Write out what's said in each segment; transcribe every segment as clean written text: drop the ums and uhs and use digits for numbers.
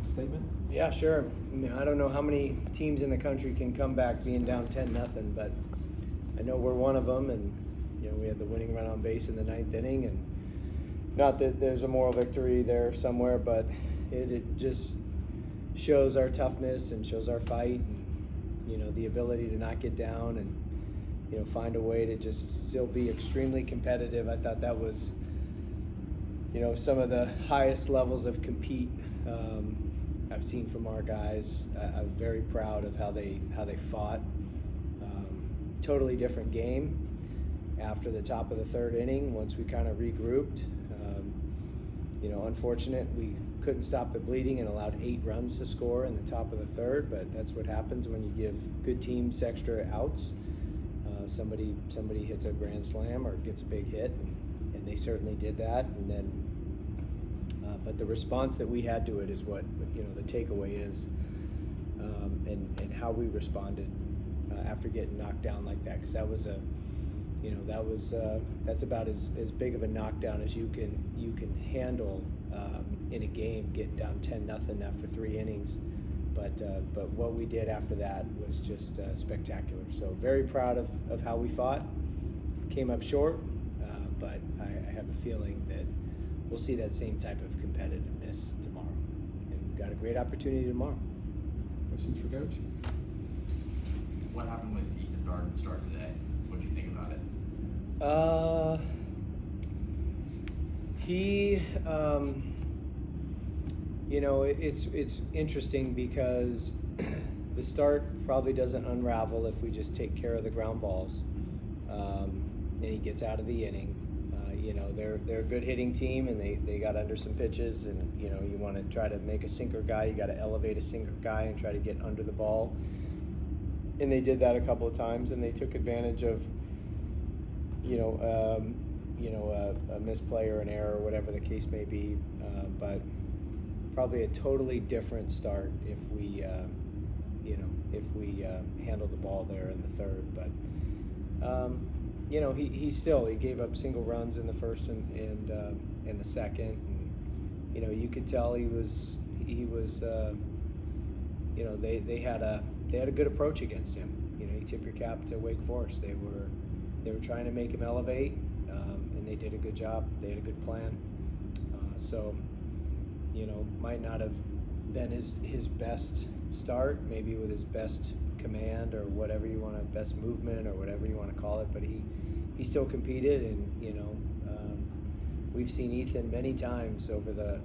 statement? Yeah, sure. I mean, I don't know how many teams in the country can come back being down 10-0, but I know we're one of them. And we had the winning run on base in the 9th inning, and not that there's a moral victory there somewhere, but it just shows our toughness and shows our fight, and the ability to not get down and find a way to just still be extremely competitive. I thought that was some of the highest levels of compete I've seen from our guys. I'm very proud of how they fought. Totally different game after the top of the 3rd inning once we kind of regrouped. Unfortunate we couldn't stop the bleeding and allowed 8 runs to score in the top of the 3rd, but that's what happens when you give good teams extra outs. Somebody hits a grand slam or gets a big hit, and they certainly did that. And then, but the response that we had to it is what the takeaway is, and how we responded after getting knocked down like that, because that was that's about as big of a knockdown as you can handle in a game, getting down 10-0 after 3 innings. But what we did after that was just spectacular. So very proud of how we fought. Came up short, but I have a feeling that we'll see that same type of competitiveness tomorrow. And we've got a great opportunity tomorrow. Questions for Coach? What happened with Ethan Darden's start today? What do you think about it? It's interesting because the start probably doesn't unravel if we just take care of the ground balls, and he gets out of the inning. They're a good hitting team, and they got under some pitches, and you want to try to make a sinker guy, you got to elevate a sinker guy and try to get under the ball, and they did that a couple of times, and they took advantage of a misplay or an error or whatever the case may be, but probably a totally different start if we handle the ball there in the 3rd. But he gave up single runs in the 1st and in the 2nd. And, you could tell he was they had a good approach against him. You tip your cap to Wake Forest. They were trying to make him elevate, and they did a good job. They had a good plan. So might not have been his best start, maybe with his best command or whatever you want to, best movement or whatever you want to call it, but he still competed. And we've seen Ethan many times over the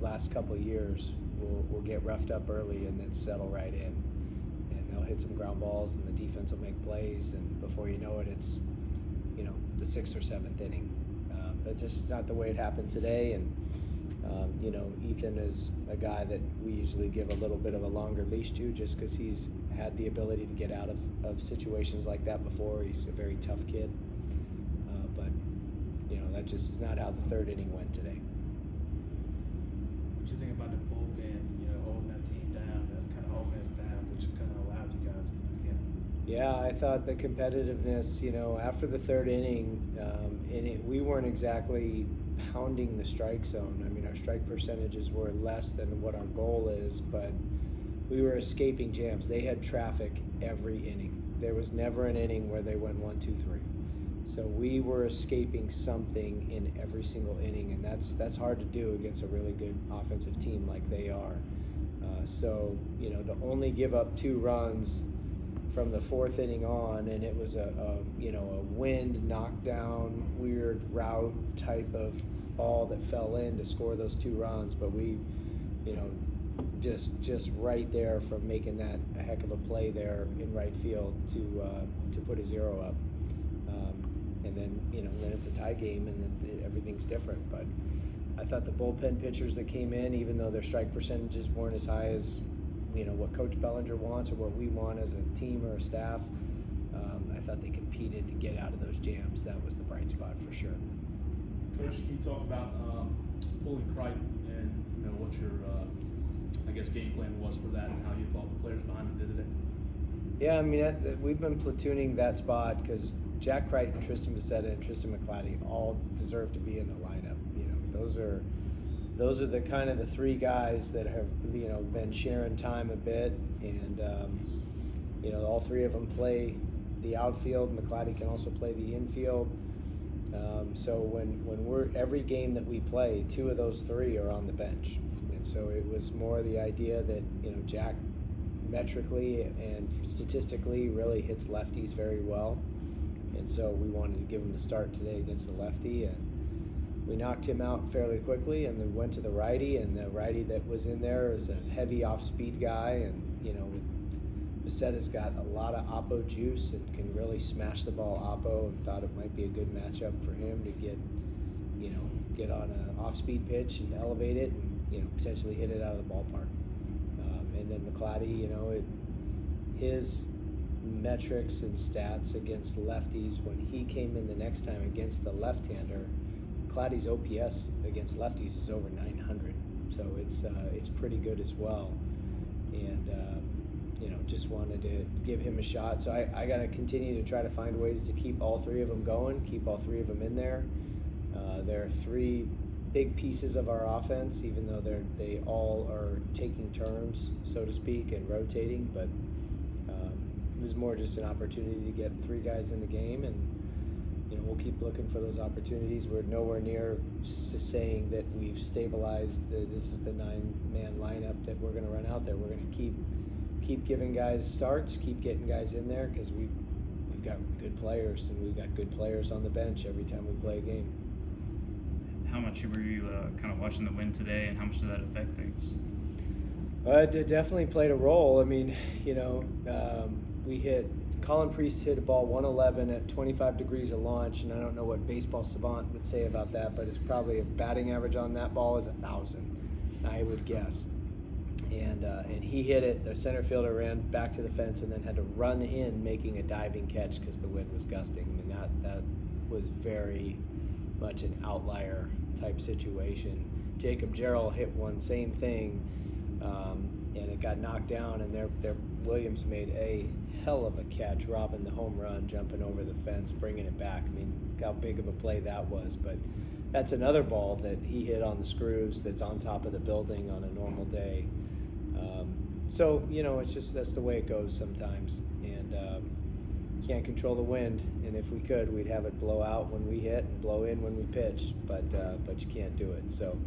last couple of years will get roughed up early and then settle right in, and they'll hit some ground balls and the defense will make plays, and before you know it, it's the 6th or 7th inning. But just not the way it happened today. And Ethan is a guy that we usually give a little bit of a longer leash to, just because he's had the ability to get out of situations like that before. He's a very tough kid, but that's just not how the 3rd inning went today. What you think about the bullpen, holding that team down, that kind of offense down, which kind of allowed you guys to get? Yeah, I thought the competitiveness, after the 3rd inning, we weren't exactly pounding the strike zone. I mean, our strike percentages were less than what our goal is, but we were escaping jams. They had traffic every inning. There was never an inning where they went 1, 2, 3. So we were escaping something in every single inning, and that's hard to do against a really good offensive team like they are. So to only give up 2 runs from the 4th inning on, and it was a wind knockdown, weird route type of ball that fell in to score those 2 runs, but we, just right there from making that a heck of a play there in right field to put a 0 up, and then then it's a tie game and then everything's different. But I thought the bullpen pitchers that came in, even though their strike percentages weren't as high as what Coach Bellinger wants or what we want as a team or a staff, I thought they competed to get out of those jams. That was the bright spot for sure. Coach, can you talk about pulling Krite and what your game plan was for that and how you thought the players behind it did today? Yeah, I mean, we've been platooning that spot because Jack Krite and Tristan Beteta and Tristan Mclatty all deserve to be in the lineup. Those are those are the kind of the three guys that have, you know, been sharing time a bit, and you know, all three of them play the outfield. Mclatty can also play the infield. So when we're every game that we play, two of those three are on the bench, and so it was more the idea that, you know, Jack metrically and statistically really hits lefties very well, and so we wanted to give him the start today against the lefty, and we knocked him out fairly quickly, and then went to the righty, and the righty that was in there is a heavy off-speed guy, and, you know, Beteta's got a lot of oppo juice and can really smash the ball oppo, and thought it might be a good matchup for him to get, you know, get on an off-speed pitch and elevate it, and, you know, potentially hit it out of the ballpark. And then Mclatty, you know, his metrics and stats against lefties, when he came in the next time against the left-hander, Mclatty's OPS against lefties is over 900, so it's pretty good as well. And you know, just wanted to give him a shot. So I got to continue to try to find ways to keep all three of them going, keep all three of them in there. There are three big pieces of our offense, even though they all are taking turns, so to speak, and rotating. But it was more just an opportunity to get three guys in the game, and, you know, we'll keep looking for those opportunities. We're nowhere near saying that we've stabilized. This is the 9-man lineup that we're going to run out there. We're going to keep giving guys starts, keep getting guys in there, because we've got good players, and we've got good players on the bench every time we play a game. How much were you kind of watching the win today, and how much did that affect things? It definitely played a role. I mean, you know, Colin Priest hit a ball 111 at 25 degrees of launch, and I don't know what Baseball Savant would say about that, but it's probably a batting average on that ball is 1,000, I would guess. And he hit it. The center fielder ran back to the fence and then had to run in, making a diving catch because the wind was gusting. I mean, that was very much an outlier type situation. Jacob Jarrell hit one, same thing, and it got knocked down, and their Williams made a hell of a catch, robbing the home run, jumping over the fence, bringing it back. I mean, how big of a play that was. But that's another ball that he hit on the screws that's on top of the building on a normal day. So, you know, it's just, that's the way it goes sometimes, and can't control the wind, and if we could, we'd have it blow out when we hit and blow in when we pitch, but you can't do it. So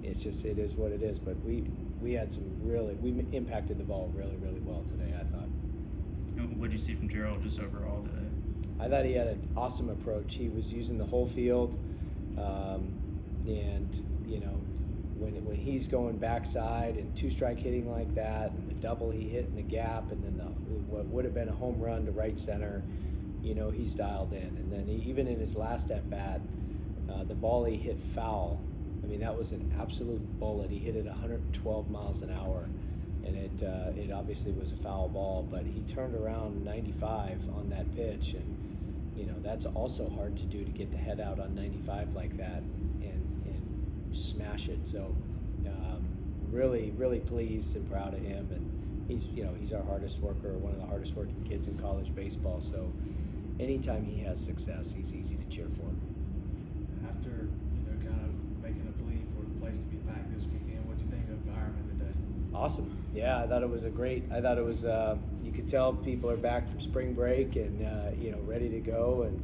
it's just, it is what it is. But we had some we impacted the ball really, really well today, I thought. What did you see from Jarrell just overall today? I thought he had an awesome approach. He was using the whole field, and, you know, when he's going backside and two-strike hitting like that, and the double he hit in the gap, and then what would have been a home run to right center, you know, he's dialed in. And then even in his last at-bat, the ball he hit foul, I mean, that was an absolute bullet. He hit it 112 miles an hour, and it obviously was a foul ball, but he turned around 95 on that pitch, and, you know, that's also hard to do, to get the head out on 95 like that and smash it. So really, really pleased and proud of him, and he's our hardest worker, one of the hardest working kids in college baseball. So anytime he has success, he's easy to cheer for. After, you know, kind of making a plea for the place to be packed this weekend, what do you think of the environment today? Awesome. Yeah, I thought it was you could tell people are back from spring break and you know, ready to go, and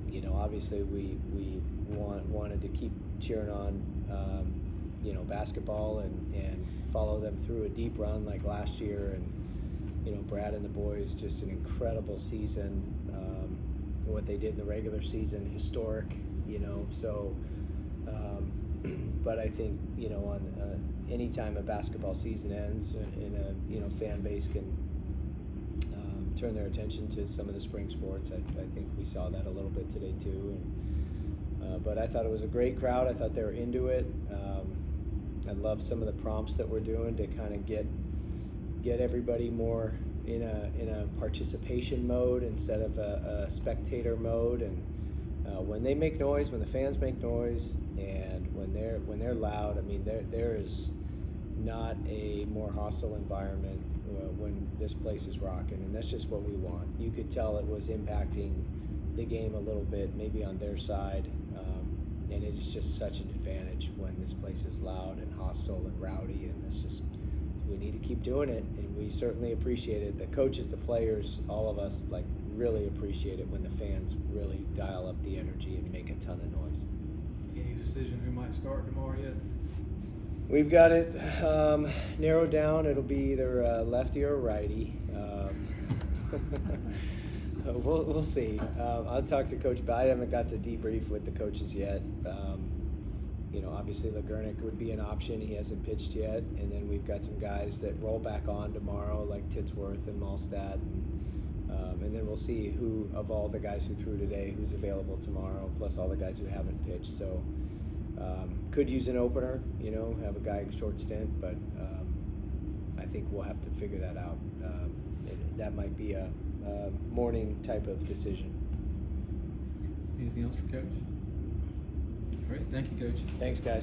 you know, obviously we wanted to keep cheering on you know, basketball and follow them through a deep run like last year. And, you know, Brad and the boys, just an incredible season. What they did in the regular season, historic, you know. So but I think, you know, on anytime a basketball season ends, in a, you know, fan base can turn their attention to some of the spring sports. I think we saw that a little bit today too. And but I thought it was a great crowd. I thought they were into it. I love some of the prompts that we're doing to kind of get everybody more in a participation mode instead of a spectator mode. And when they make noise, when the fans make noise, and when they're loud, I mean, there is not a more hostile environment when this place is rocking, and that's just what we want. You could tell it was impacting the game a little bit, maybe on their side, and it is just such an advantage when this place is loud and hostile and rowdy, and it's just, we need to keep doing it, and we certainly appreciate it. The coaches, the players, all of us, like, really appreciate it when the fans really dial up the energy and make a ton of noise. Any decision who might start tomorrow yet? We've got it narrowed down. It'll be either lefty or righty. We'll see. I'll talk to Coach Bell. I haven't got to debrief with the coaches yet. You know, obviously Lagurnik would be an option. He hasn't pitched yet. And then we've got some guys that roll back on tomorrow, like Titsworth and Malstad. And then we'll see who, of all the guys who threw today, who's available tomorrow, plus all the guys who haven't pitched. So could use an opener, you know, have a guy short stint, but I think we'll have to figure that out. That might be a morning type of decision. Anything else for Coach? All right, thank you, Coach. Thanks, guys.